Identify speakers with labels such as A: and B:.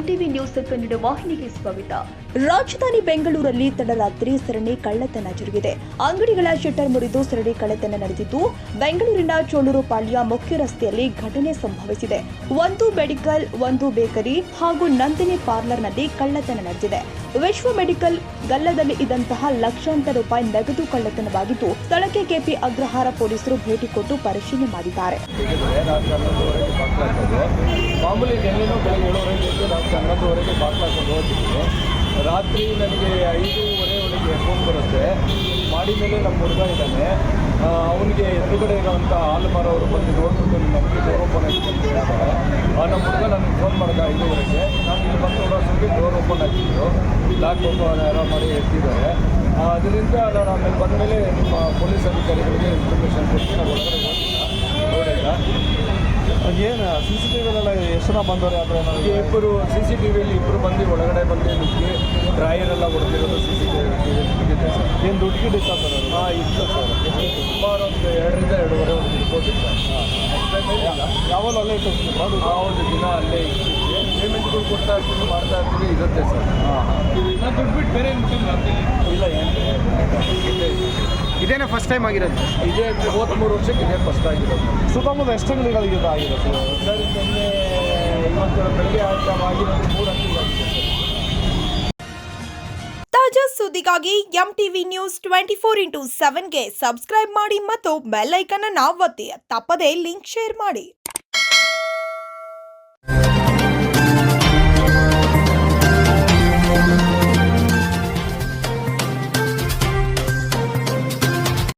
A: MTV news Kannada ವಾಹಿನಿಗೆ ಸ್ವಾಗತ.
B: ರಾಜಧಾನಿ ಬೆಂಗಳೂರಲ್ಲಿ ತಡರಾತ್ರಿ ಸರಣಿ ಕಳ್ಳತನ ಜರುಗಿದೆ. ಅಂಗಡಿಗಳ ಶಟರ್ ಮುರಿದು ಸರಣಿ ಕಳ್ಳತನ ನಡೆದಿದ್ದು, ಬೆಂಗಳೂರಿನ ಚೋಳೂರು ಪಾಳ್ಯ ಮುಖ್ಯ ರಸ್ತೆಯಲ್ಲಿ ಘಟನೆ ಸಂಭವಿಸಿದೆ. ಒಂದು ಮೆಡಿಕಲ್, ಒಂದು ಬೇಕರಿ ಹಾಗೂ ನಂದಿನಿ ಪಾರ್ಲರ್ನಲ್ಲಿ ಕಳ್ಳತನ ನಡೆದಿದೆ. ವಿಶ್ವ ಮೆಡಿಕಲ್ ಗಲ್ಲದಲ್ಲಿ ಇದ್ದಂತಹ ಲಕ್ಷಾಂತರ ರೂಪಾಯಿ ನಗದು ಕಳ್ಳತನವಾಗಿದ್ದು, ಸ್ಥಳಕ್ಕೆ ಕೆಪಿ ಅಗ್ರಹಾರ ಪೊಲೀಸರು ಭೇಟಿ ಕೊಟ್ಟು ಪರಿಶೀಲನೆ ಮಾಡಿದ್ದಾರೆ.
C: ಮಾಮೂಲಿ ನೆನ್ನೆನೂ ಬೆಳಗ್ಗೆ 7:30 ರಾತ್ರಿ 11:00ವರೆಗೆ ಬಾಕ್ಲಾಕೊಂಡು ಹೋಗ್ತಿದ್ದೆ. ರಾತ್ರಿ ನನಗೆ 5:30 ಒಳಗೆ ಫೋನ್ ಬರುತ್ತೆ. ಮಾಡಿ ಮೇಲೆ ನಮ್ಮ ಹುಡುಗ ಇದ್ದಾನೆ, ಅವನಿಗೆ ಎದುರುಗಡೆ ಇರೋವಂಥ ಹಾಲು ಮಾರೋರು ಬಂದು ನೋಡ್ಬಿಟ್ಟು ನಮಗೆ ಡೋರ್ ಓಪನ್ ಆಗಿದೆ ಅಂತ ಹೇಳ್ತಾರೆ. ನಮ್ಮ ಹುಡುಗ ನನಗೆ ಫೋನ್ ಮಾಡಿದ 5:30ಗೆ. ನಾನು ಇಲ್ಲಿ ಬಂದು ನೋಡೋಷ್ಟೊತ್ತಿಗೆ ಡೋರ್ ಓಪನ್ ಆಗಿದ್ದು, ಲಾಕ್ ಓಪನ್ ಯಾರೋ ಮಾಡಿ ಎತ್ತಿದ್ದಾರೆ. ಅದರಿಂದ ನಾನು ಆಮೇಲೆ ಬಂದ ಮೇಲೆ ನಿಮ್ಮ ಪೊಲೀಸ್ ಅಧಿಕಾರಿಗಳಿಗೆ ಇನ್ಫಾರ್ಮೇಷನ್ ಕೊಟ್ಟು ನಾವು ಒಳಗಡೆ ನೋಡಿಲ್ಲ.
D: ಏನು CCTVಲೆಲ್ಲ ಎಷ್ಟು ಜನ ಬಂದವರು? ಆದರೆ ನನಗೆ
C: ಇಬ್ಬರು CCTVಯಲ್ಲಿ ಇಬ್ಬರು ಬಂದು ಒಳಗಡೆ ಬಂದು ನುಗ್ಗಿ ಡ್ರಾಯರೆಲ್ಲ ಹೊಡೆದಿರೋದು CCTVಯಲ್ಲಿ ಸಿಗುತ್ತೆ ಸರ್.
D: ಏನು ದುಡ್ಡು ಗಿಡ್ಡು ಇತ್ತ ಸರ್?
C: ಇತ್ತು ಸರ್. ಸುಮಾರು ಒಂದು 2ರಿಂದ 2.5 ಒಂದು ಇರ್ಬೋದು ಸರ್. ಅಷ್ಟೇ ಮೇಲಿಲ್ಲ.
D: ಯಾವಾಗ ಅಲ್ಲೇ ಇಟ್ಟು
C: ಆ ಒಂದು ದಿನ ಅಲ್ಲೇ ಇರ್ತೀವಿ. ಪೇಮೆಂಟ್ಗಳು ಕೊಡ್ತಾ ಇರ್ತೀವಿ, ಮಾಡ್ತಾ ಇರ್ತೀವಿ, ಇರುತ್ತೆ ಸರ್.
D: ನಾನು ದುಡ್ಡು ಬಿಟ್ಟು ಬೇರೆ
C: ಇಲ್ಲ ಏನು
D: ಇದೇನೇ ಫಸ್ಟ್ ಟೈಮ್ ಆಗಿರೋದು?
C: ಇದೇ 33 ವರ್ಷಕ್ಕೆ ಇದೇ ಫಸ್ಟ್ ಆಗಿರೋದು.
D: ಸುತ್ತಮುತ್ತ ಎಷ್ಟು ಅಂಗಡಿಗಳಿಗೆ ಆಗಿರೋದು
C: ಸರ್? ನಿನ್ನೆ ಇವತ್ತು ಬೆಳಗ್ಗೆ ಆಗಿರೋದು 3 ಅಂಗಡಿಗಳಾಗಿದೆ ಸರ್.
B: ತಾಜಾ ಸುದ್ದಿಗಾಗಿ ಎಂಟಿವಿ ನ್ಯೂಸ್ 24x7ಗೆ ಸಬ್ಸ್ಕ್ರೈಬ್ ಮಾಡಿ ಮತ್ತು ಬೆಲ್ ಐಕಾನ್ ಅನ್ನು ಒತ್ತಿ. ತಪ್ಪದೇ ಲಿಂಕ್ ಶೇರ್ ಮಾಡಿ.